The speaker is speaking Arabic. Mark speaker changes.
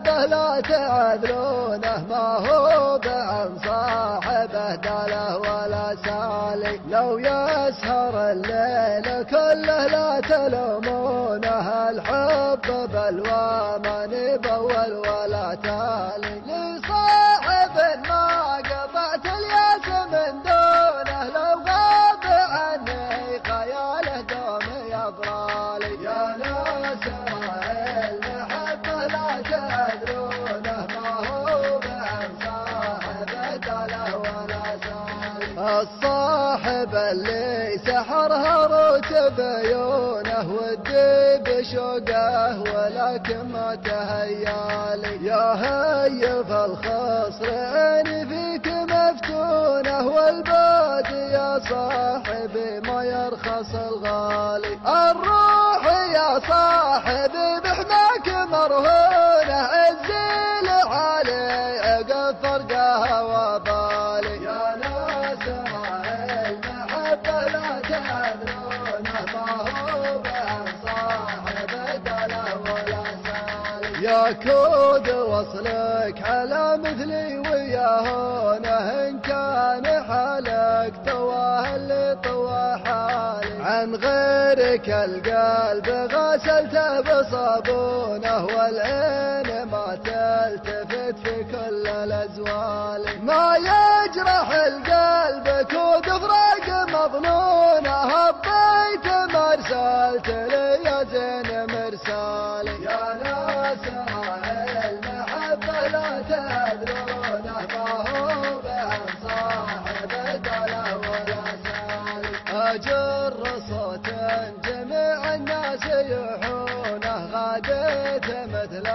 Speaker 1: المحبة لا تعذلونه، ما هو بعن صاحبه داله ولا سالي. لو يسهر الليل كله لا تلومونه، الحب بلوى ما نبول ولا تالي. لصاحب ما قطعت الياس من دونه، لو غاب عني خياله دوم يبرالي. يا ناس المحبة لا تدرونه، ما هو بعن صاحبه داله ولا سالي. الصاحب اللي سحرها رتب عيونه، ودي بشوقه ولكن ما تهيالي. يا هيف الخصر عيني فيك مفتونه، والبعد يا صاحبي ما يرخص الغالي. الروح يا صاحبي بحماك مرهونه، الزيل علي عقب فرقها وبالي. يا ناس المحبة لا تدرونه، ما هو بعن صاحبه داله ولا سالي. يا كود وصلك على مثلي ويا هونه، إن كان حالك تواه اللي طوى حالي. عن غيرك القلب غسلته بصابونه، والعين ما تلتفت في كل الأزوال. ما يجرح القلب كود فراق مظنونه، هبيت مرسلت لي يا زين مرسالي. يا ناس المحبة لا تدرونه، ما هو بعن صاحبه داله ولا سالي. أجر صوت جميع الناس يحونه، غاديت مثل